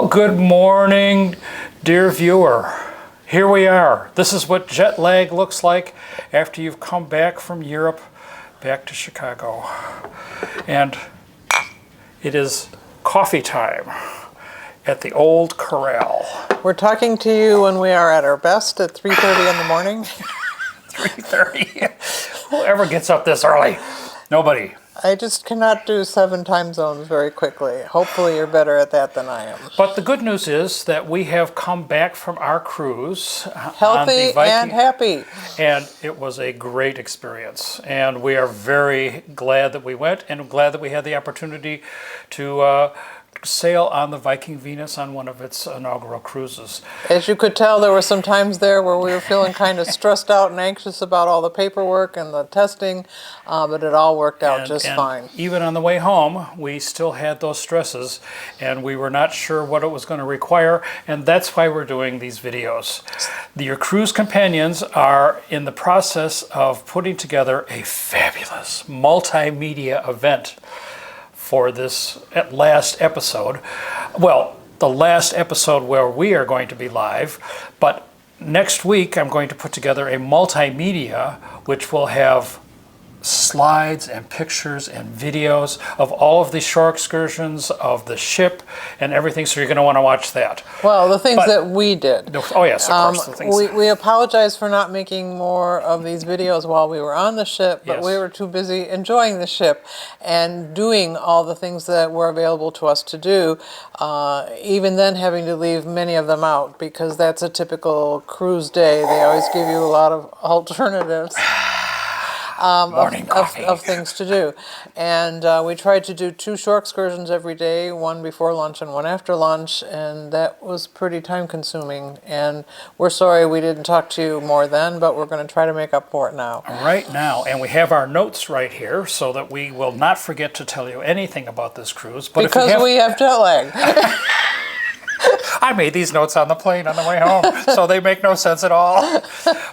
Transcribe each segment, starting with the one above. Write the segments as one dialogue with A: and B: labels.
A: good morning, dear viewer. Here we are. This is what jet lag looks like after you've come back from Europe, back to Chicago. And it is coffee time at the Old Corral.
B: We're talking to you when we are at our best at 3:30 in the morning.
A: 3:30. Whoever gets up this early? Nobody.
B: I just cannot do 7 time zones very quickly. Hopefully you're better at that than I am.
A: But the good news is that we have come back from our cruise.
B: Healthy and happy.
A: And it was a great experience. And we are very glad that we went, and glad that we had the opportunity to sail on the Viking Venus on one of its inaugural cruises.
B: As you could tell, there were some times there where we were feeling kind of stressed out and anxious about all the paperwork and the testing, but it all worked out just fine.
A: Even on the way home, we still had those stresses, and we were not sure what it was going to require, and that's why we're doing these videos. Your cruise companions are in the process of putting together a fabulous multimedia event for this last episode. Well, the last episode where we are going to be live, but next week I'm going to put together a multimedia which will have slides and pictures and videos of all of the shore excursions, of the ship and everything, so you're going to want to watch that.
B: Well, the things that we did.
A: Oh yes, of course. The things.
B: We apologize for not making more of these videos while we were on the ship, but we were too busy enjoying the ship and doing all the things that were available to us to do, even then having to leave many of them out, because that's a typical cruise day. They always give you a lot of alternatives. Of things to do. And we tried to do 2 shore excursions every day, one before lunch and one after lunch, and that was pretty time consuming. And we're sorry we didn't talk to you more then, but we're going to try to make up for it now.
A: Right now, and we have our notes right here so that we will not forget to tell you anything about this cruise. But
B: because we have jet lag.
A: I made these notes on the plane on the way home, so they make no sense at all.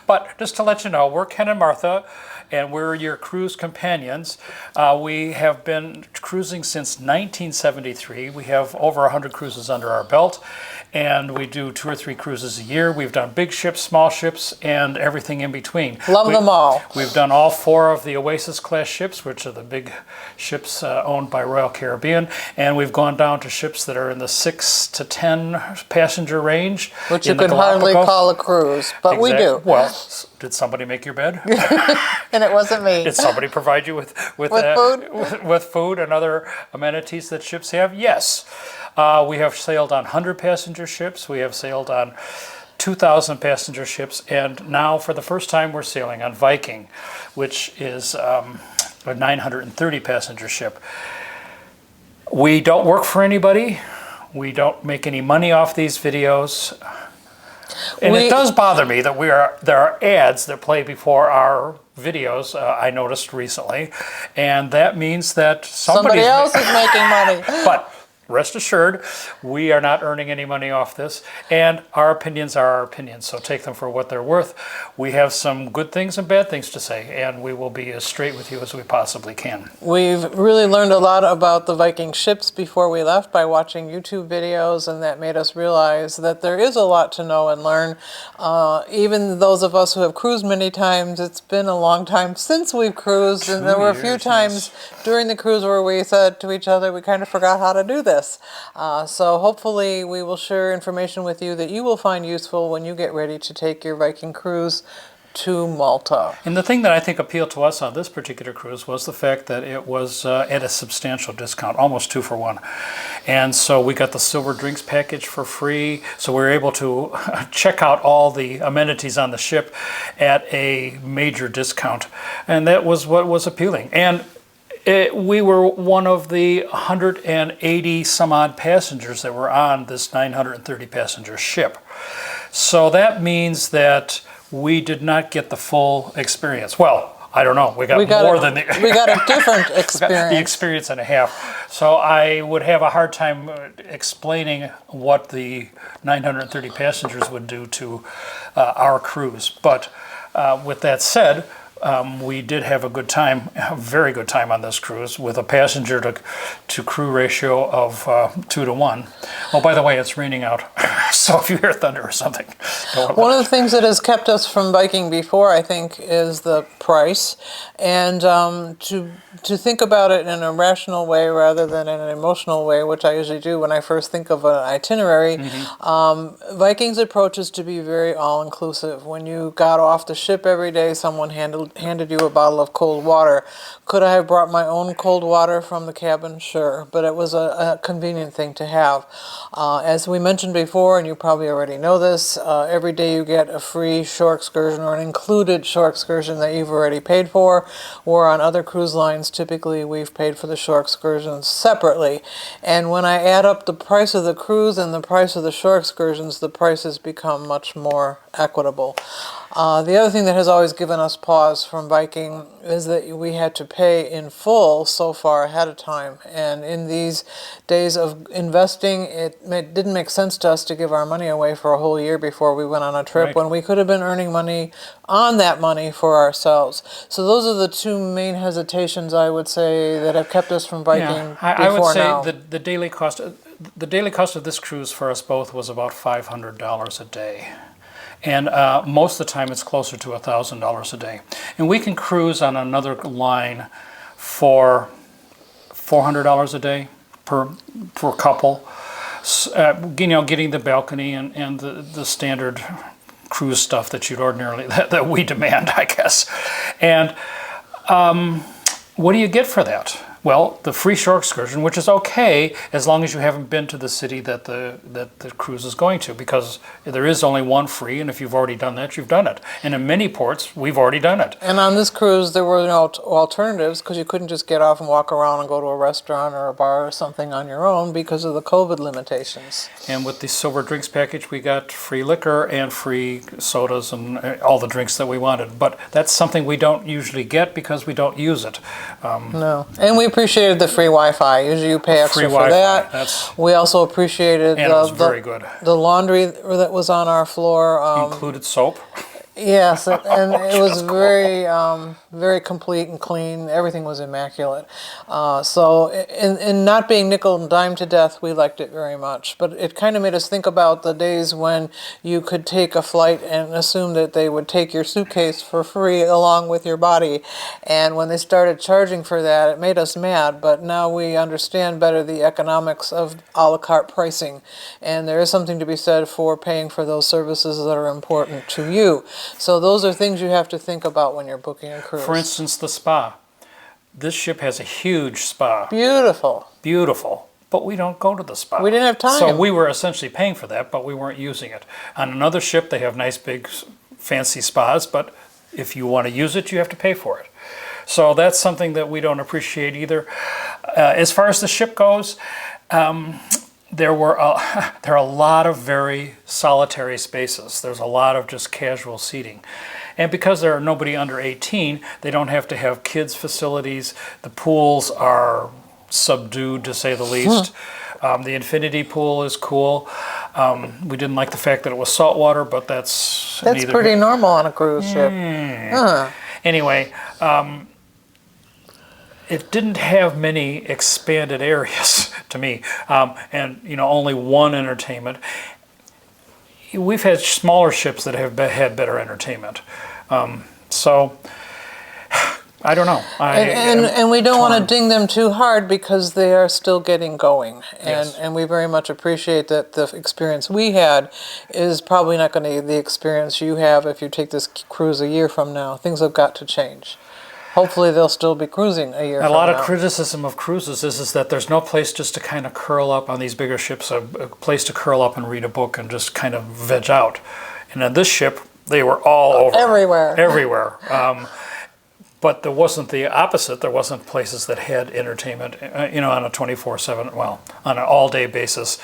A: But just to let you know, we're Ken and Martha, and we're your cruise companions. We have been cruising since 1973. We have over 100 cruises under our belt, and we do 2 or 3 cruises a year. We've done big ships, small ships, and everything in between.
B: Love them all.
A: We've done all 4 of the Oasis class ships, which are the big ships owned by Royal Caribbean, and we've gone down to ships that are in the 6 to 10 passenger range.
B: Which you could hardly call a cruise, but we do.
A: Well, did somebody make your bed?
B: And it wasn't me.
A: Did somebody provide you with
B: food?
A: with food and other amenities that ships have? Yes. We have sailed on 100 passenger ships. We have sailed on 2,000 passenger ships. And now, for the first time, we're sailing on Viking, which is a 930 passenger ship. We don't work for anybody. We don't make any money off these videos. And it does bother me that there are ads that play before our videos, I noticed recently, and that means that somebody
B: else is making money.
A: But rest assured, we are not earning any money off this, and our opinions are our opinions, so take them for what they're worth. We have some good things and bad things to say, and we will be as straight with you as we possibly can.
B: We've really learned a lot about the Viking ships before we left by watching YouTube videos, and that made us realize that there is a lot to know and learn. Even those of us who have cruised many times, it's been a long time since we've cruised, and there were a few times during the cruise where we said to each other, we kind of forgot how to do this. So hopefully we will share information with you that you will find useful when you get ready to take your Viking cruise to Malta.
A: And the thing that I think appealed to us on this particular cruise was the fact that it was at a substantial discount, almost 2 for 1. And so we got the silver drinks package for free, so we were able to check out all the amenities on the ship at a major discount. And that was what was appealing. And we were one of the 180 some odd passengers that were on this 930 passenger ship. So that means that we did not get the full experience. Well, I don't know. We got more than the...
B: We got a different experience.
A: We got the experience and a half. So I would have a hard time explaining what the 930 passengers would do to our cruise. But with that said, we did have a good time, a very good time on this cruise with a passenger to crew ratio of 2 to 1. Oh, by the way, it's raining out, so if you hear thunder or something.
B: One of the things that has kept us from Viking before, I think, is the price. And to think about it in a rational way rather than in an emotional way, which I usually do when I first think of an itinerary, Viking's approach is to be very all-inclusive. When you got off the ship every day, someone handed you a bottle of cold water. Could I have brought my own cold water from the cabin? Sure, but it was a convenient thing to have. As we mentioned before, and you probably already know this, every day you get a free shore excursion or an included shore excursion that you've already paid for, or on other cruise lines, typically we've paid for the shore excursions separately. And when I add up the price of the cruise and the price of the shore excursions, the prices become much more equitable. The other thing that has always given us pause from Viking is that we had to pay in full so far ahead of time. And in these days of investing, it didn't make sense to us to give our money away for a whole year before we went on a trip when we could have been earning money on that money for ourselves. So those are the two main hesitations, I would say, that have kept us from Viking before now.
A: I would say the daily cost of this cruise for us both was about $500 a day. And most of the time it's closer to $1,000 a day. And we can cruise on another line for $400 a day per couple. Getting the balcony and the standard cruise stuff that you'd ordinarily, that we demand, I guess. And what do you get for that? Well, the free shore excursion, which is okay as long as you haven't been to the city that the cruise is going to, because there is only one free, and if you've already done that, you've done it. And in many ports, we've already done it.
B: And on this cruise, there were no alternatives, because you couldn't just get off and walk around and go to a restaurant or a bar or something on your own because of the COVID limitations.
A: And with the silver drinks package, we got free liquor and free sodas and all the drinks that we wanted. But that's something we don't usually get because we don't use it.
B: No. And we appreciated the free Wi-Fi. Usually you pay extra for that. We also appreciated
A: and it was very good.
B: The laundry that was on our floor.
A: Included soap.
B: Yes, and it was very, very complete and clean. Everything was immaculate. So in not being nickel and dime to death, we liked it very much. But it kind of made us think about the days when you could take a flight and assume that they would take your suitcase for free along with your body. And when they started charging for that, it made us mad. But now we understand better the economics of a la carte pricing. And there is something to be said for paying for those services that are important to you. So those are things you have to think about when you're booking a cruise.
A: For instance, the spa. This ship has a huge spa.
B: Beautiful.
A: Beautiful. But we don't go to the spa.
B: We didn't have time.
A: So we were essentially paying for that, but we weren't using it. On another ship, they have nice, big, fancy spas, but if you want to use it, you have to pay for it. So that's something that we don't appreciate either. As far as the ship goes, there are a lot of very solitary spaces. There's a lot of just casual seating. And because there are nobody under 18, they don't have to have kids facilities. The pools are subdued, to say the least. The infinity pool is cool. We didn't like the fact that it was saltwater, but that's
B: pretty normal on a cruise ship.
A: Anyway, it didn't have many expanded areas to me, and only one entertainment. We've had smaller ships that have had better entertainment, so I don't know.
B: And we don't want to ding them too hard because they are still getting going, and we very much appreciate that the experience we had is probably not going to be the experience you have if you take this cruise a year from now. Things have got to change. Hopefully they'll still be cruising a year from now.
A: A lot of criticism of cruises is that there's no place just to kind of curl up on these bigger ships, a place to curl up and read a book and just kind of veg out. And on this ship, they were all over. Everywhere. But there wasn't the opposite. There wasn't places that had entertainment, on a 24/7, well, on an all-day basis.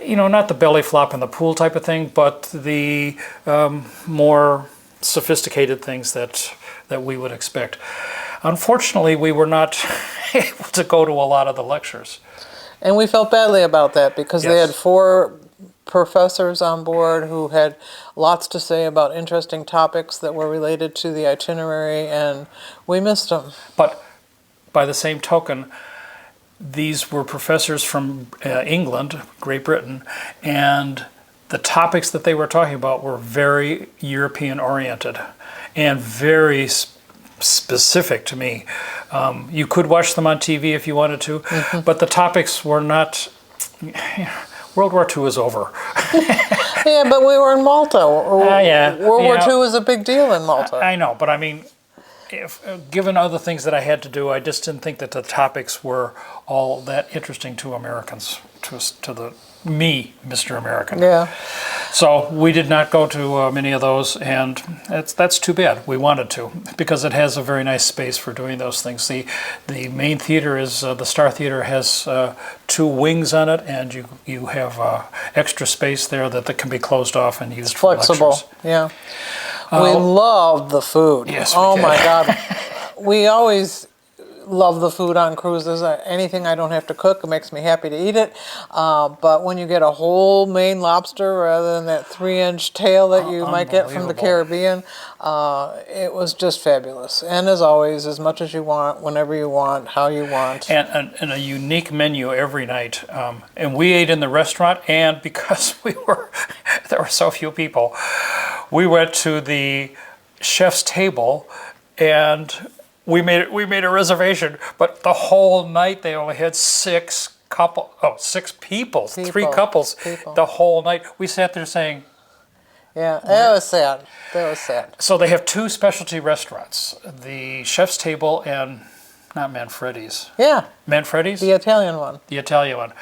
A: Not the belly flop in the pool type of thing, but the more sophisticated things that we would expect. Unfortunately, we were not able to go to a lot of the lectures.
B: And we felt badly about that because they had four professors on board who had lots to say about interesting topics that were related to the itinerary, and we missed them.
A: But by the same token, these were professors from England, Great Britain, and the topics that they were talking about were very European oriented and very specific to me. You could watch them on TV if you wanted to, but the topics were not. World War II is over.
B: Yeah, but we were in Malta.
A: Yeah.
B: World War II was a big deal in Malta.
A: I know, but I mean, if, given other things that I had to do, I just didn't think that the topics were all that interesting to Americans, to me, Mr. American.
B: Yeah.
A: So we did not go to many of those, and that's too bad. We wanted to, because it has a very nice space for doing those things. The main theater is, the Star Theater has 2 wings on it, and you have extra space there that can be closed off and used for
B: Flexible,
A: lectures.
B: yeah. We loved the food.
A: Yes, we
B: oh
A: did.
B: my God. We always love the food on cruises. Anything I don't have to cook, it makes me happy to eat it. But when you get a whole Maine lobster rather than that 3-inch tail that you might get from the Caribbean, it was just fabulous. And as always, as much as you want, whenever you want, how you want.
A: And a unique menu every night. And we ate in the restaurant, and because there were so few people, we went to the chef's table, and we made a reservation, but the whole night they only had 6 people, 3 couples, the whole night. We sat there saying,
B: yeah, that was sad. That was sad.
A: So they have 2 specialty restaurants, the chef's table and not Manfredi's.
B: Yeah.
A: Manfredi's?
B: The Italian one.
A: The Italian one.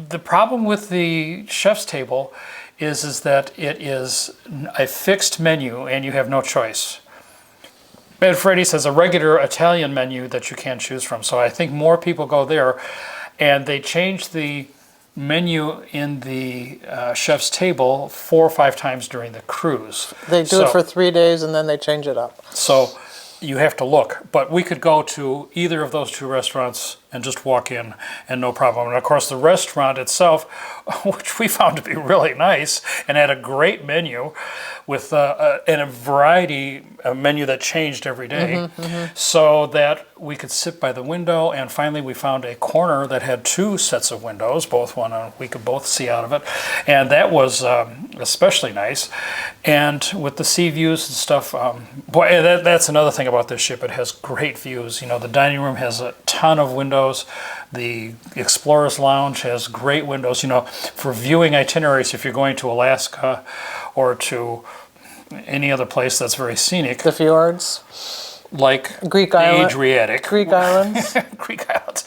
A: The problem with the chef's table is that it is a fixed menu and you have no choice. Manfredi's has a regular Italian menu that you can choose from, so I think more people go there, and they change the menu in the chef's table 4 or 5 times during the cruise.
B: They do it for 3 days and then they change it up.
A: So you have to look, but we could go to either of those 2 restaurants and just walk in and no problem. And of course the restaurant itself, which we found to be really nice and had a great menu with and a variety, a menu that changed every day, so that we could sit by the window. And finally we found a corner that had 2 sets of windows, we could both see out of it, and that was especially nice. And with the sea views and stuff, boy, that's another thing about this ship. It has great views. You know, the dining room has a ton of windows. The Explorer's Lounge has great windows. You know, for viewing itineraries, if you're going to Alaska or to any other place that's very scenic,
B: the fjords,
A: like
B: Greek
A: the
B: Island,
A: Adriatic,
B: Greek Islands,
A: Greek Islands.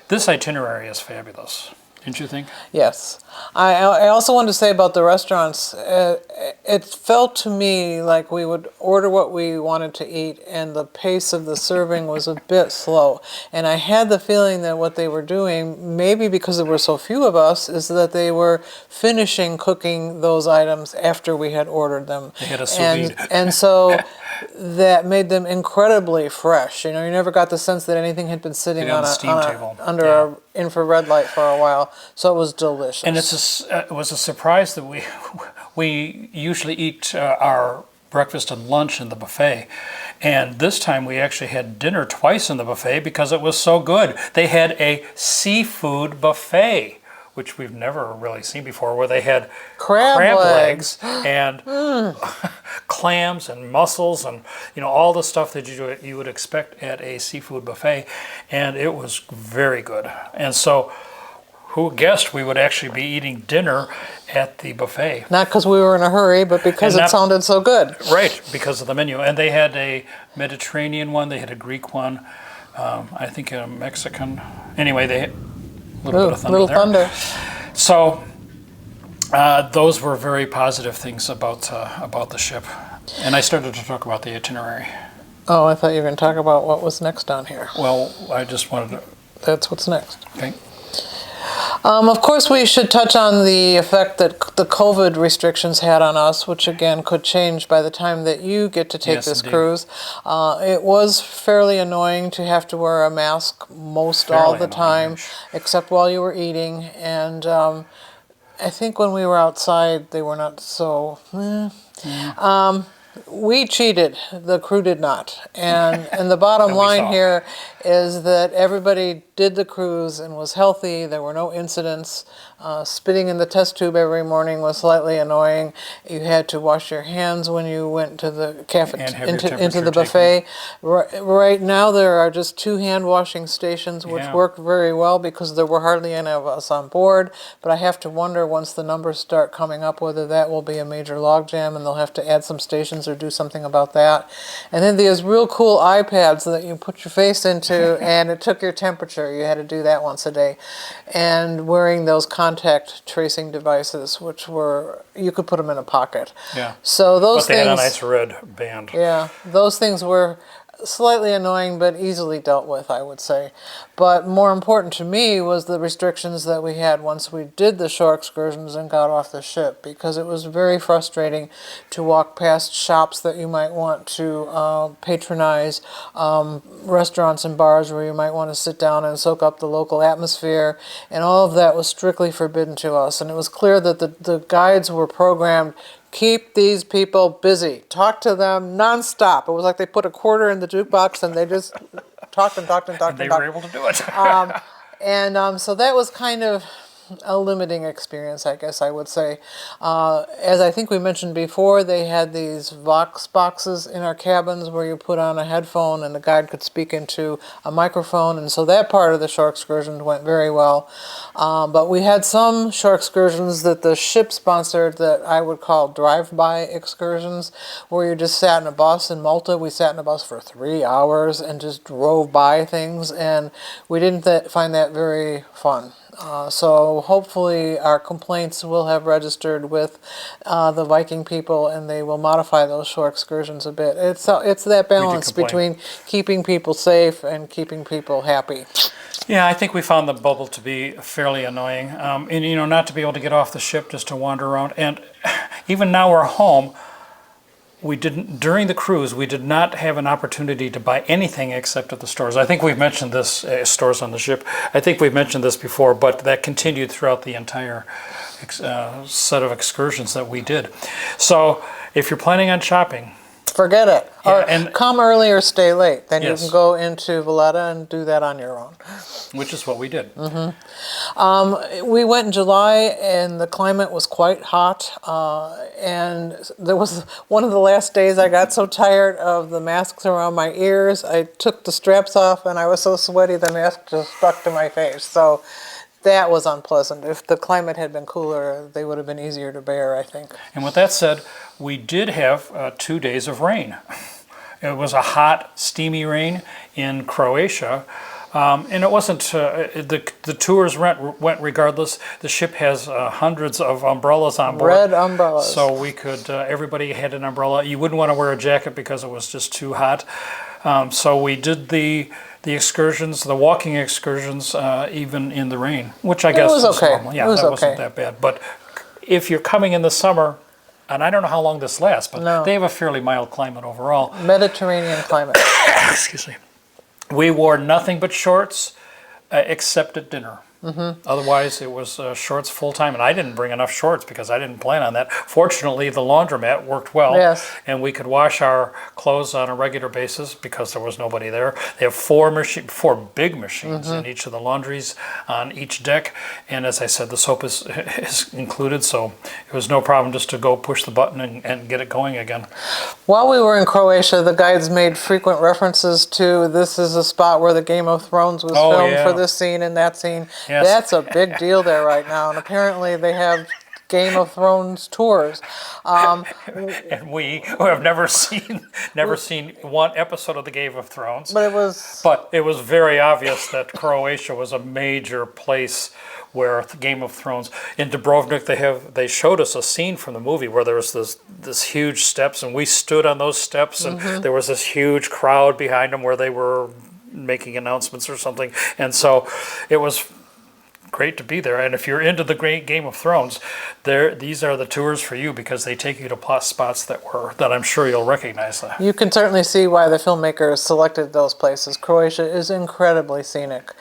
A: This itinerary is fabulous, didn't you think?
B: Yes. I also wanted to say about the restaurants, it felt to me like we would order what we wanted to eat and the pace of the serving was a bit slow. And I had the feeling that what they were doing, maybe because there were so few of us, is that they were finishing cooking those items after we had ordered them.
A: They had a sous vide.
B: And so that made them incredibly fresh. You know, you never got the sense that anything had been sitting on under an infrared light for a while. So it was delicious.
A: And it was a surprise that we usually eat our breakfast and lunch in the buffet, and this time we actually had dinner twice in the buffet because it was so good. They had a seafood buffet, which we've never really seen before, where they had crab legs and clams and mussels and, you know, all the stuff that you would expect at a seafood buffet, and it was very good. And so who guessed we would actually be eating dinner at the buffet?
B: Not because we were in a hurry, but because it sounded so good.
A: Right, because of the menu. And they had a Mediterranean one, they had a Greek one, I think a Mexican. Anyway, they had a little bit of thunder there.
B: Thunder.
A: So those were very positive things about the ship. And I started to talk about the itinerary.
B: Oh, I thought you were going to talk about what was next down here.
A: Well, I just wanted to...
B: That's what's next.
A: Okay.
B: Of course, we should touch on the effect that the COVID restrictions had on us, which again could change by the time that you get to take this cruise. It was fairly annoying to have to wear a mask all the time, except while you were eating. And I think when we were outside, they were not so. We cheated. The crew did not. And the bottom
A: That we
B: line
A: saw.
B: here is that everybody did the cruise and was healthy. There were no incidents. Spitting in the test tube every morning was slightly annoying. You had to wash your hands when you went to the cafe,
A: And have your
B: into the
A: temperature
B: buffet. Right now, there are just 2 hand washing stations, which
A: Yeah.
B: work very well because there were hardly any of us on board. But I have to wonder, once the numbers start coming up, whether that will be a major logjam and they'll have to add some stations or do something about that. And then these real cool iPads that you put your face into and it took your temperature. You had to do that once a day. And wearing those contact tracing devices, which were, you could put them in a pocket.
A: Yeah.
B: So those
A: But they had a
B: things,
A: nice red band.
B: yeah, those things were slightly annoying, but easily dealt with, I would say. But more important to me was the restrictions that we had once we did the shore excursions and got off the ship, because it was very frustrating to walk past shops that you might want to patronize, restaurants and bars where you might want to sit down and soak up the local atmosphere, and all of that was strictly forbidden to us. And it was clear that the guides were programmed, keep these people busy. Talk to them nonstop. It was like they put a quarter in the jukebox and they just talked and talked and talked
A: They
B: and
A: were
B: talked.
A: able to do it.
B: So that was kind of a limiting experience, I guess I would say. As I think we mentioned before, they had these Vox boxes in our cabins where you put on a headphone and the guide could speak into a microphone, and so that part of the shore excursion went very well. But we had some shore excursions that the ship sponsored that I would call drive-by excursions, where you just sat in a bus. In Malta, we sat in a bus for 3 hours and just drove by things, and we didn't find that very fun. So hopefully our complaints will have registered with the Viking people, and they will modify those shore excursions a bit. It's that balance
A: complain.
B: between keeping people safe and keeping people happy.
A: Yeah, I think we found the bubble to be fairly annoying. And not to be able to get off the ship, just to wander around. And even now we're home, during the cruise, we did not have an opportunity to buy anything except at the stores. I think we've mentioned this, stores on the ship. I think we've mentioned this before, but that continued throughout the entire set of excursions that we did. So if you're planning on shopping,
B: Forget it.
A: Yeah,
B: Or
A: and-
B: come early or stay late. Then
A: Yes.
B: you can go into Valletta and do that on your own.
A: which is what we did.
B: We went in July and the climate was quite hot, and there was one of the last days I got so tired of the masks around my ears, I took the straps off and I was so sweaty the mask just stuck to my face. So that was unpleasant. If the climate had been cooler, they would have been easier to bear, I think.
A: And with that said, we did have 2 days of rain. It was a hot, steamy rain in Croatia. And it wasn't, the tours went regardless. The ship has hundreds of umbrellas on board.
B: Red umbrellas.
A: So we could, everybody had an umbrella. You wouldn't want to wear a jacket because it was just too hot. So we did the excursions, the walking excursions, even in the rain, which I guess
B: was okay.
A: normal. Yeah,
B: It was
A: that wasn't
B: okay.
A: that bad. But if you're coming in the summer, and I don't know how long this lasts, but
B: No.
A: they have a fairly mild climate overall.
B: Mediterranean climate.
A: Excuse me. We wore nothing but shorts, except at dinner. Otherwise, it was shorts full time, and I didn't bring enough shorts because I didn't plan on that. Fortunately, the laundromat worked well,
B: Yes.
A: and we could wash our clothes on a regular basis because there was nobody there. They have four big machines in each of the laundries on each deck, and as I said, the soap is included, so it was no problem just to go push the button and get it going again.
B: While we were in Croatia, the guides made frequent references to this is a spot where the Game of Thrones was
A: Oh,
B: filmed
A: yeah.
B: for this scene and that scene.
A: Yes.
B: That's a big deal there right now, and apparently they have Game of Thrones tours.
A: And we who have never seen one episode of the Game of Thrones.
B: But
A: It was very obvious that Croatia was a major place where the Game of Thrones. In Dubrovnik, they showed us a scene from the movie where there was this huge steps, and we stood on those steps, and there was this huge crowd behind them where they were making announcements or something, and so it was great to be there. And if you're into the great Game of Thrones, these are the tours for you because they take you to spots that I'm sure you'll recognize.
B: You can certainly see why the filmmakers selected those places. Croatia is incredibly scenic.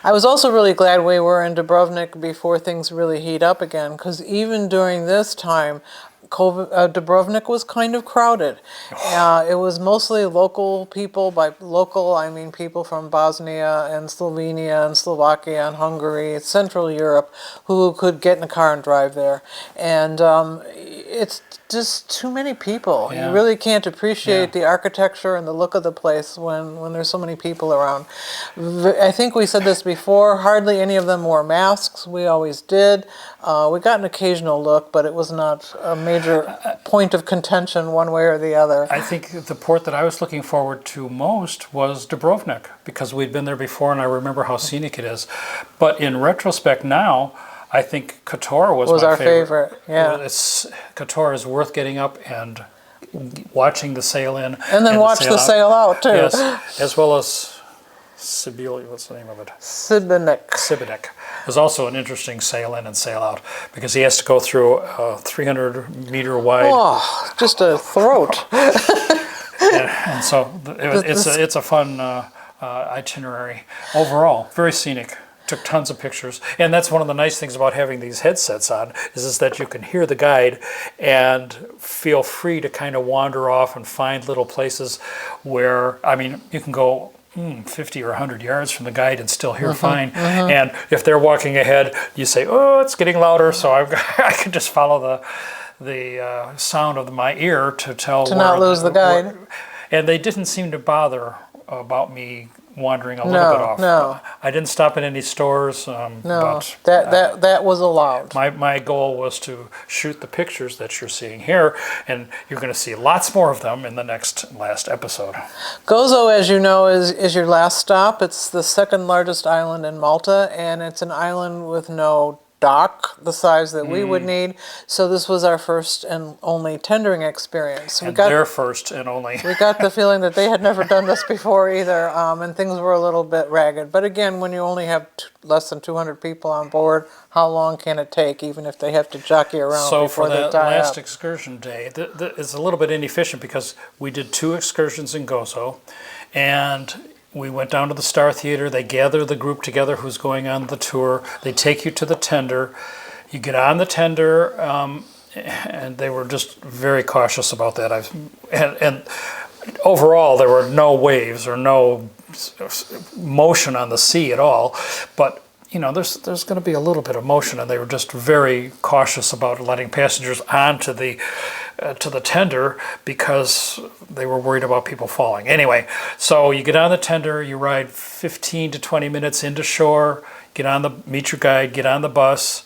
B: I was also really glad we were in Dubrovnik before things really heat up again, because even during this time, Dubrovnik was kind of crowded. It was mostly local people. By local, I mean people from Bosnia and Slovenia and Slovakia and Hungary, Central Europe, who could get in a car and drive there. And it's just too many people.
A: Yeah.
B: You really can't appreciate the architecture and the look of the place when there's so many people around. I think we said this before, hardly any of them wore masks. We always did. We got an occasional look, but it was not a major point of contention one way or the other.
A: I think the port that I was looking forward to most was Dubrovnik, because we'd been there before and I remember how scenic it is. But in retrospect now, I think Kotor was my
B: our
A: favorite.
B: Yeah.
A: Kotor is worth getting up and watching the sail in.
B: And then watch the sail out too.
A: Yes, as well as Sibyl, what's the name of it? Sibenik is also an interesting sail in and sail out, because he has to go through a 300-meter wide.
B: Oh, just a throat.
A: and so it's a fun itinerary overall. Very scenic. Took tons of pictures, and that's one of the nice things about having these headsets on is that you can hear the guide and feel free to kind of wander off and find little places where, I mean, you can go 50 or 100 yards from the guide and still hear fine. And if they're walking ahead, you say, oh, it's getting louder, so I can just follow the sound of my ear to tell
B: to not lose the guide.
A: And they didn't seem to bother about me wandering a little bit off.
B: No.
A: I didn't stop at any stores.
B: But that was allowed.
A: My goal was to shoot the pictures that you're seeing here, and you're going to see lots more of them in the last episode.
B: Gozo, as you know, is your last stop. It's the second largest island in Malta, and it's an island with no dock the size that we would need. So this was our first and only tendering experience.
A: Their first and only.
B: We got the feeling that they had never done this before either, and things were a little bit ragged. But again, when you only have less than 200 people on board, how long can it take, even if they have to jockey around before they tie up?
A: So for that last excursion day, it's a little bit inefficient because we did 2 excursions in Gozo, and we went down to the Star Theater. They gather the group together who's going on the tour. They take you to the tender. You get on the tender, and they were just very cautious about that. And overall, there were no waves or no motion on the sea at all. But you know, there's going to be a little bit of motion, and they were just very cautious about letting passengers onto the to the tender because they were worried about people falling. Anyway, so you get on the tender, you ride 15 to 20 minutes into shore, meet your guide, get on the bus,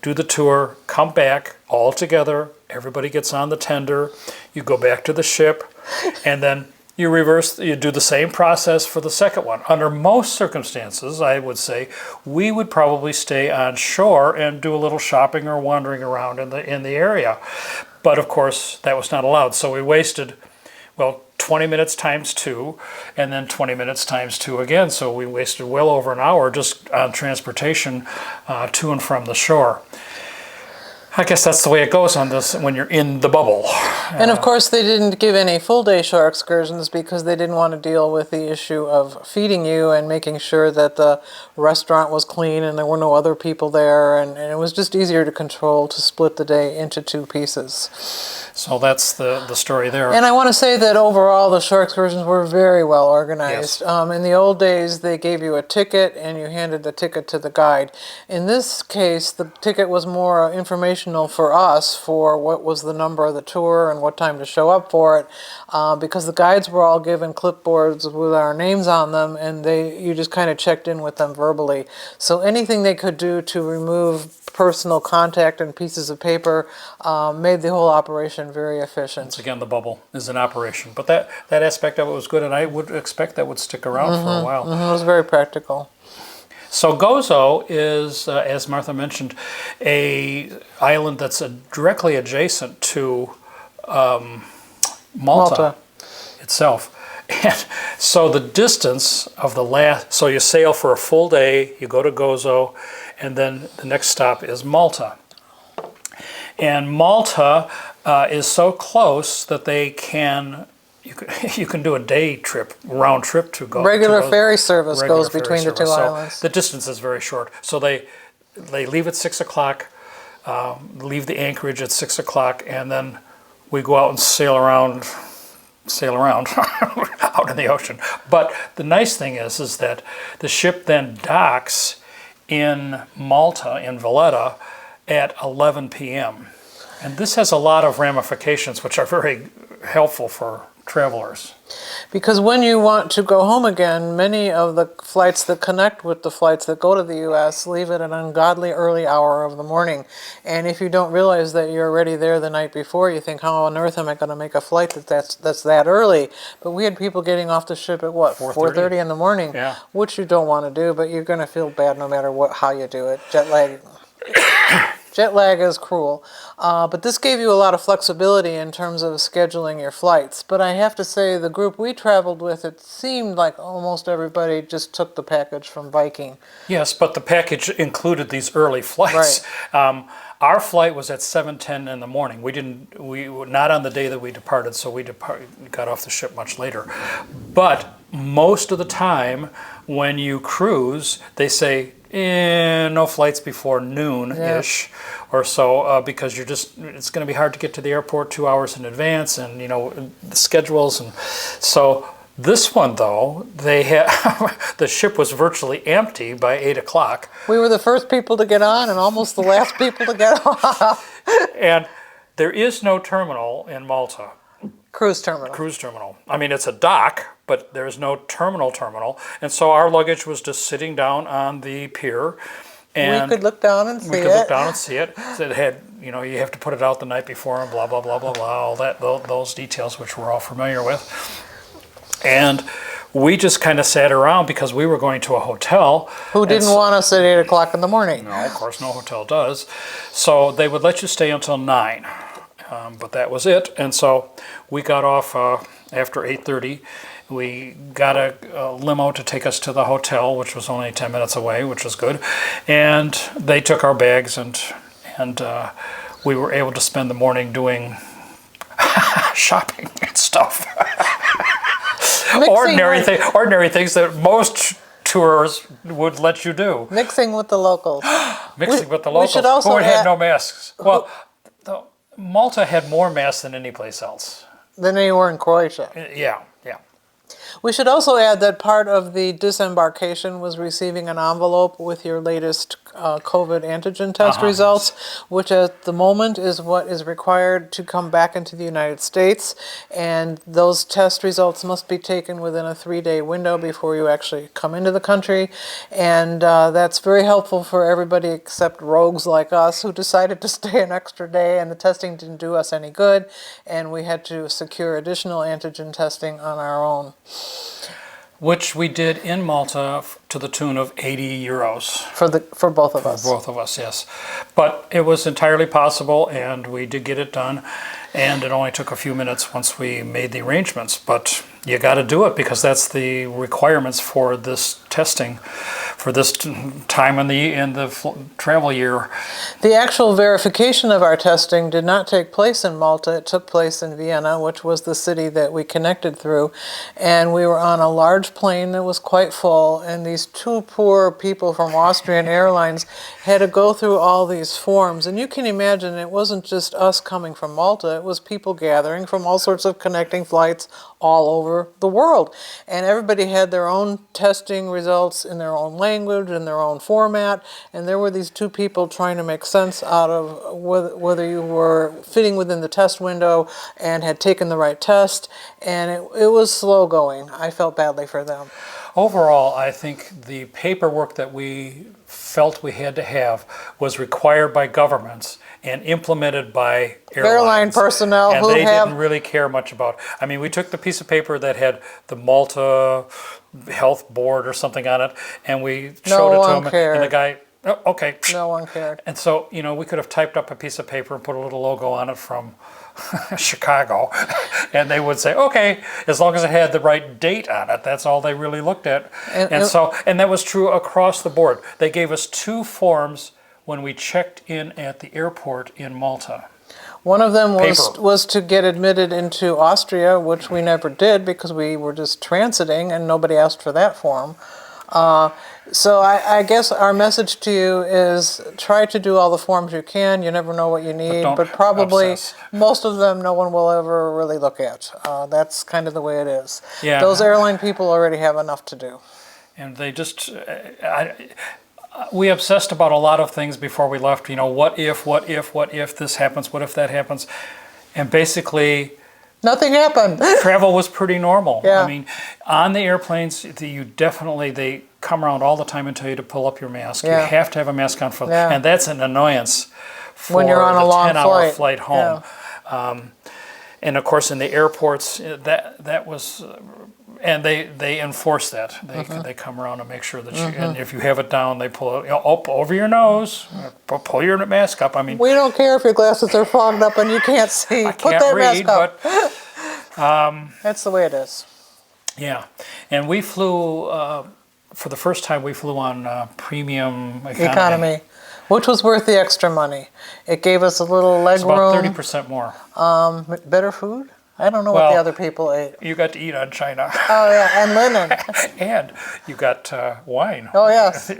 A: do the tour, come back all together. Everybody gets on the tender. You go back to the ship, and then you do the same process for the second one. Under most circumstances, I would say, we would probably stay on shore and do a little shopping or wandering around in the area. But of course, that was not allowed. So we wasted, 20 minutes times 2, and then 20 minutes times 2 again. So we wasted well over an hour just on transportation to and from the shore. I guess that's the way it goes on this when you're in the bubble.
B: And of course, they didn't give any full-day shore excursions because they didn't want to deal with the issue of feeding you and making sure that the restaurant was clean and there were no other people there. And it was just easier to control to split the day into 2 pieces.
A: So that's the story there.
B: And I want to say that overall, the shore excursions were very well organized.
A: Yes.
B: In the old days, they gave you a ticket and you handed the ticket to the guide. In this case, the ticket was more informational for us for what was the number of the tour and what time to show up for it, because the guides were all given clipboards with our names on them, and you just kind of checked in with them verbally. So anything they could do to remove personal contact and pieces of paper made the whole operation very efficient.
A: Once again, the bubble is in operation. But that aspect of it was good, and I would expect that would stick around for a while.
B: It was very practical.
A: So Gozo is, as Martha mentioned, a island that's directly adjacent to Malta itself. And so the distance of the last, so you sail for a full day, you go to Gozo, and then the next stop is Malta. And Malta is so close that you can do a day trip, round trip to Gozo.
B: Regular ferry service goes between the two islands.
A: So the distance is very short. So they leave at 6 o'clock, leave the anchorage at 6 o'clock, and then we go out and sail around out in the ocean. But the nice thing is that the ship then docks in Malta, in Valletta, at 11 p.m. And this has a lot of ramifications which are very helpful for travelers.
B: Because when you want to go home again, many of the flights that connect with the flights that go to the U.S. leave at an ungodly early hour of the morning. And if you don't realize that you're already there the night before, you think, how on earth am I going to make a flight that's that early? But we had people getting off the ship at what, 4:30 in the morning,
A: yeah.
B: Which you don't want to do, but you're going to feel bad no matter how you do it. Jet lag is cruel, but this gave you a lot of flexibility in terms of scheduling your flights. But I have to say, the group we traveled with, it seemed like almost everybody just took the package from Viking.
A: Yes, but the package included these early flights.
B: Right.
A: Our flight was at 7:10 in the morning. We were not on the day that we departed, so we got off the ship much later. But most of the time, when you cruise, they say, no flights before noon-ish or so, because it's going to be hard to get to the airport 2 hours in advance, and the schedules. And so this one, though, they had the ship was virtually empty by 8 o'clock.
B: We were the first people to get on and almost the last people to get off.
A: And there is no terminal in Malta.
B: Cruise terminal.
A: Cruise terminal. I mean, it's a dock, but there's no terminal. And so our luggage was just sitting down on the pier. And
B: we could look down and see it.
A: We could look down and see it. So it had, you have to put it out the night before and blah, blah, blah, blah, blah, all that, those details which we're all familiar with. And we just kind of sat around because we were going to a hotel.
B: Who didn't want us at 8 o'clock in the morning?
A: No, of course, no hotel does. So they would let you stay until 9. But that was it, and so we got off after 8:30. We got a limo to take us to the hotel, which was only 10 minutes away, which was good. And they took our bags, and we were able to spend the morning doing shopping and stuff. Ordinary things that most tours would let you do.
B: Mixing with the locals.
A: With the locals,
B: we should also
A: who had no masks. Well, Malta had more masks than any place else.
B: Than anywhere in Croatia.
A: Yeah.
B: We should also add that part of the disembarkation was receiving an envelope with your latest COVID antigen test results, which at the moment is what is required to come back into the United States. And those test results must be taken within a 3-day window before you actually come into the country. And that's very helpful for everybody except rogues like us who decided to stay an extra day, and the testing didn't do us any good. And we had to secure additional antigen testing on our own.
A: Which we did in Malta to the tune of 80 euros.
B: For both of us.
A: For both of us, yes. But it was entirely possible, and we did get it done. And it only took a few minutes once we made the arrangements. But you got to do it because that's the requirements for this testing, for this time in the travel year.
B: The actual verification of our testing did not take place in Malta. It took place in Vienna, which was the city that we connected through. And we were on a large plane that was quite full, and these two poor people from Austrian Airlines had to go through all these forms. And you can imagine it wasn't just us coming from Malta, it was people gathering from all sorts of connecting flights all over the world. And everybody had their own testing results in their own language, in their own format, and there were these two people trying to make sense out of whether you were fitting within the test window and had taken the right test, and it was slow going. I felt badly for them.
A: Overall, I think the paperwork that we felt we had to have was required by governments and implemented by
B: airline personnel
A: and they didn't really care much about. I mean, we took the piece of paper that had the Malta Health Board or something on it, and we showed it to him, and the guy, oh, okay.
B: No one cared.
A: And so, we could have typed up a piece of paper and put a little logo on it from Chicago, and they would say, okay, as long as it had the right date on it, that's all they really looked at. And that was true across the board. They gave us 2 forms when we checked in at the airport in Malta.
B: One of them was to get admitted into Austria, which we never did because we were just transiting and nobody asked for that form. So I guess our message to you is try to do all the forms you can. You never know what you need, but probably most of them no one will ever really look at. That's kind of the way it is.
A: Yeah.
B: Those airline people already have enough to do.
A: And they just, we obsessed about a lot of things before we left. You know, what if this happens, what if that happens? And basically,
B: nothing happened.
A: Travel was pretty normal.
B: Yeah.
A: I mean, on the airplanes, they come around all the time and tell you to pull up your mask.
B: Yeah.
A: You have to have a mask on
B: Yeah.
A: and that's an annoyance for
B: when you're on a long
A: 10-hour flight home.
B: Yeah.
A: And of course, in the airports, that was, and they enforce that. They come around and make sure that you, and if you have it down, they pull it up over your nose, pull your mask up. I mean,
B: we don't care if your glasses are fogged up and you can't see. Put that mask up.
A: But
B: that's the way it is.
A: Yeah, and we flew, for the first time, we flew on premium economy.
B: Which was worth the extra money. It gave us a little leg
A: It's about
B: room.
A: 30% more.
B: Better food? I don't know what the other people ate.
A: You got to eat on China.
B: Oh, yeah, and linen.
A: And you got wine.
B: Oh, yes.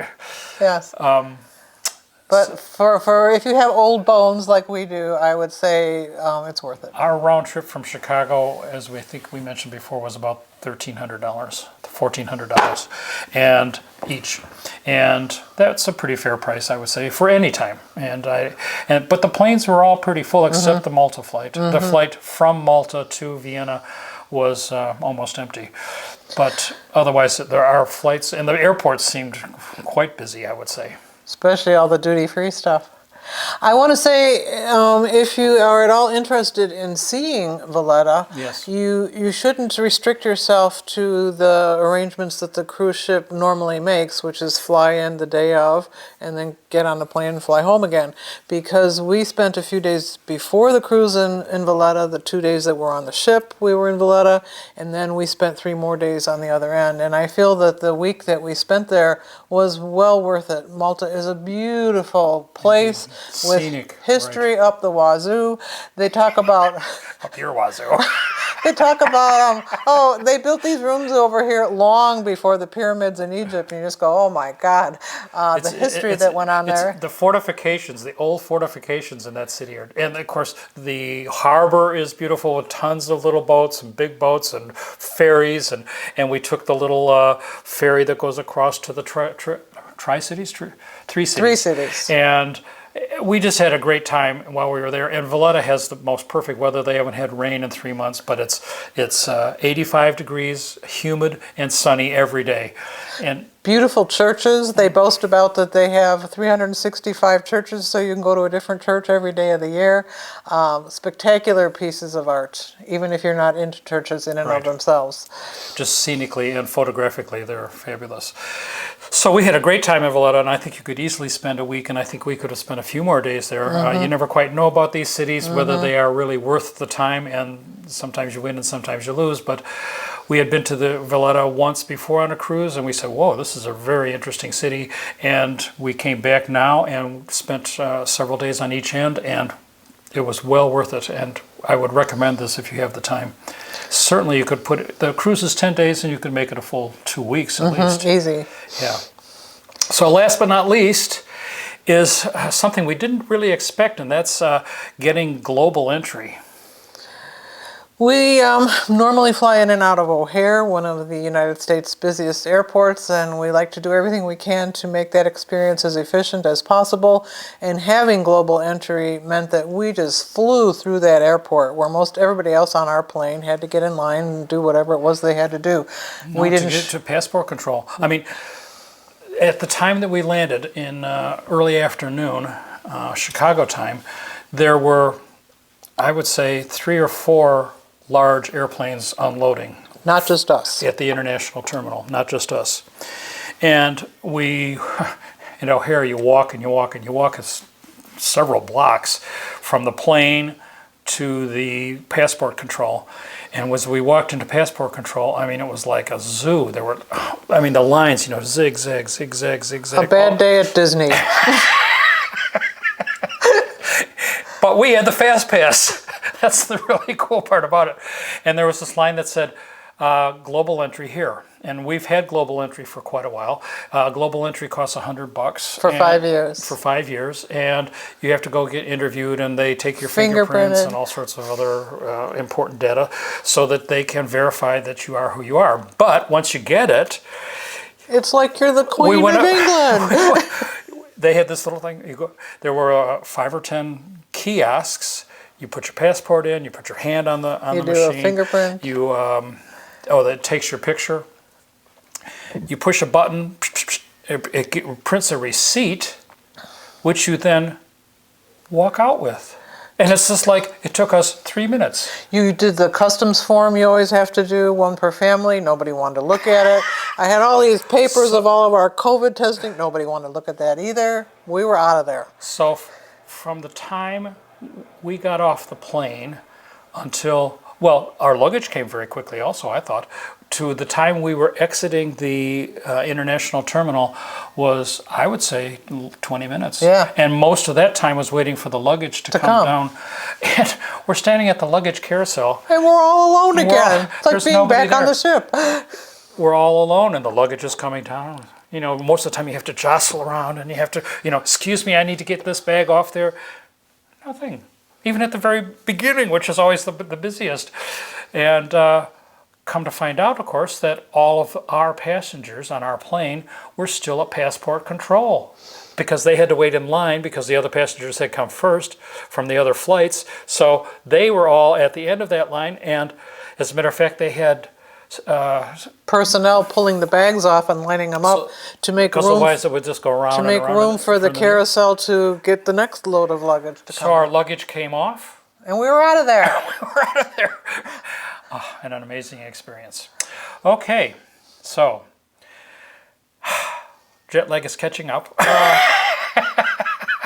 B: Yes. But for if you have old bones like we do, I would say it's worth it.
A: Our round trip from Chicago, as we think we mentioned before, was about $1,300, $1,400, and each, and that's a pretty fair price, I would say, for any time. But the planes were all pretty full except the Malta flight. The flight from Malta to Vienna was almost empty. But otherwise, there are flights, and the airports seemed quite busy, I would say.
B: Especially all the duty-free stuff. I want to say, if you are at all interested in seeing Valletta,
A: yes,
B: you shouldn't restrict yourself to the arrangements that the cruise ship normally makes, which is fly in the day of and then get on the plane and fly home again. Because we spent a few days before the cruise in Valletta, the 2 days that were on the ship, we were in Valletta, and then we spent 3 more days on the other end. And I feel that the week that we spent there was well worth it. Malta is a beautiful place. With
A: scenic,
B: history up the wazoo. They talk about
A: up your wazoo.
B: They talk about they built these rooms over here long before the pyramids in Egypt, and you just go, oh my God, the history that went on there.
A: The fortifications, the old fortifications in that city, and of course the harbor is beautiful with tons of little boats and big boats and ferries, and we took the little ferry that goes across to the three cities, and we just had a great time while we were there. And Valletta has the most perfect weather. They haven't had rain in 3 months, but it's 85 degrees, humid and sunny every day. And
B: beautiful churches. They boast about that they have 365 churches, so you can go to a different church every day of the year. Spectacular pieces of art, even if you're not into churches in and of themselves.
A: Just scenically and photographically, they're fabulous. So we had a great time in Valletta, and I think you could easily spend a week, and I think we could have spent a few more days there. You never quite know about these cities, whether they are really worth the time, and sometimes you win and sometimes you lose. But we had been to the Valletta once before on a cruise, and we said, whoa, this is a very interesting city. And we came back now and spent several days on each end, and it was well worth it. And I would recommend this if you have the time. Certainly you could the cruise is 10 days, and you could make it a full 2 weeks at least.
B: Easy.
A: Yeah. So last but not least is something we didn't really expect, and that's getting global entry.
B: We normally fly in and out of O'Hare, one of the United States' busiest airports, and we like to do everything we can to make that experience as efficient as possible. And having global entry meant that we just flew through that airport, where most everybody else on our plane had to get in line and do whatever it was they had to do.
A: We didn't get to passport control. I mean, at the time that we landed in early afternoon, Chicago time, there were, I would say, 3 or 4 large airplanes unloading.
B: Not just us.
A: At the international terminal, not just us. And we, in O'Hare, you walk and you walk and you walk several blocks from the plane to the passport control. And as we walked into passport control, I mean, it was like a zoo. There were, I mean, the lines, you know, zigzag, zigzag, zigzag.
B: A bad day at Disney.
A: But we had the fast pass. That's the really cool part about it. And there was this line that said, global entry here. And we've had global entry for quite a while. Global entry costs $100
B: For 5 years.
A: For 5 years, and you have to go get interviewed, and they take your fingerprints and all sorts of other important data, so that they can verify that you are who you are. But once you get it,
B: it's like you're the Queen of England.
A: They had this little thing. You go. There were 5 or 10 kiosks. You put your passport in. You put your hand on the machine.
B: You do a fingerprint.
A: You that takes your picture. You push a button, it prints a receipt, which you then walk out with. And it's just like, it took us 3 minutes.
B: You did the customs form you always have to do, one per family. Nobody wanted to look at it. I had all these papers of all of our COVID testing. Nobody wanted to look at that either. We were out of there.
A: So from the time we got off the plane until, well, our luggage came very quickly also, I thought, to the time we were exiting the international terminal was, I would say, 20 minutes.
B: Yeah.
A: And most of that time was waiting for the luggage to come down. And we're standing at the luggage carousel.
B: And we're all alone again. It's like being back on the ship.
A: We're all alone, and the luggage is coming down. You know, most of the time you have to jostle around, and you have to, you know, excuse me, I need to get this bag off there. Nothing. Even at the very beginning, which is always the busiest. And come to find out, of course, that all of our passengers on our plane were still at passport control, because they had to wait in line because the other passengers had come first from the other flights. So they were all at the end of that line, and as a matter of fact, they had
B: personnel pulling the bags off and lining them up to make room.
A: Otherwise, it would just go around
B: to make room for the carousel to get the next load of luggage to come.
A: So our luggage came off,
B: and we were out of there.
A: We were out of there. Oh, an amazing experience. Okay, so jet lag is catching up.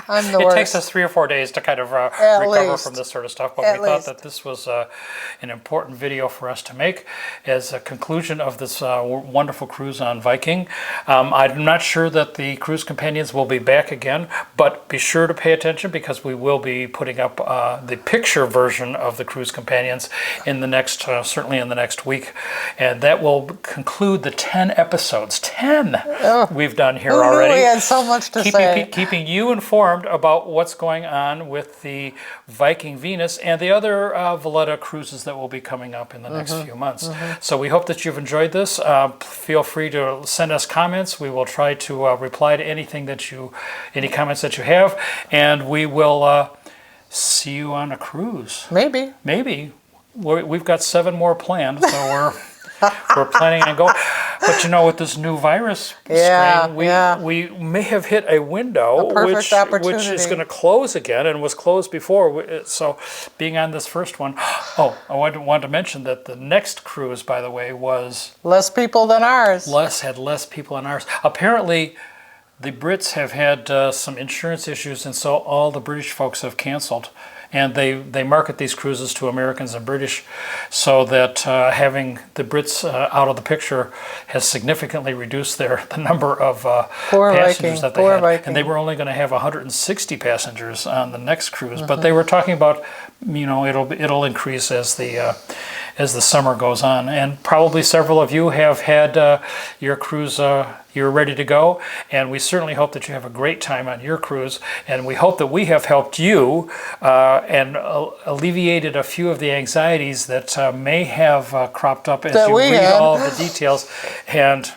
B: I'm the
A: It
B: worst.
A: takes us 3 or 4 days to kind of recover
B: least.
A: from this sort of stuff, but
B: At
A: we thought
B: least.
A: that this was an important video for us to make as a conclusion of this wonderful cruise on Viking. I'm not sure that the cruise companions will be back again, but be sure to pay attention, because we will be putting up the picture version of the cruise companions in the next, certainly in the next week, and that will conclude the 10 episodes. 10 we've done here already.
B: We had so much to say.
A: Keeping you informed about what's going on with the Viking Venus and the other Valletta cruises that will be coming up in the next few months. So we hope that you've enjoyed this. Feel free to send us comments. We will try to reply to anything that any comments that you have, and we will see you on a cruise.
B: Maybe.
A: We've got 7 more planned, so we're planning on going. But you know, with this new virus strain, we may have hit a window, which is going to close again, and was closed before. So being on this first one, I wanted to mention that the next cruise, by the way, was
B: less people than ours.
A: Had less people than ours. Apparently, the Brits have had some insurance issues, and so all the British folks have canceled. And they market these cruises to Americans and British, so that having the Brits out of the picture has significantly reduced the number of passengers that they had.
B: Viking.
A: And they were only going to have 160 passengers on the next cruise, but they were talking about, you know, it'll increase as the summer goes on. And probably several of you have had your cruise. You're ready to go, and we certainly hope that you have a great time on your cruise, and we hope that we have helped you and alleviated a few of the anxieties that may have cropped up as you read all the details. And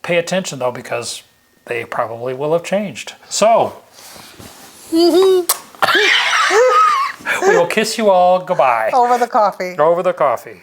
A: pay attention, though, because they probably will have changed. So, we will kiss you all goodbye.
B: Over the coffee.
A: Over the coffee.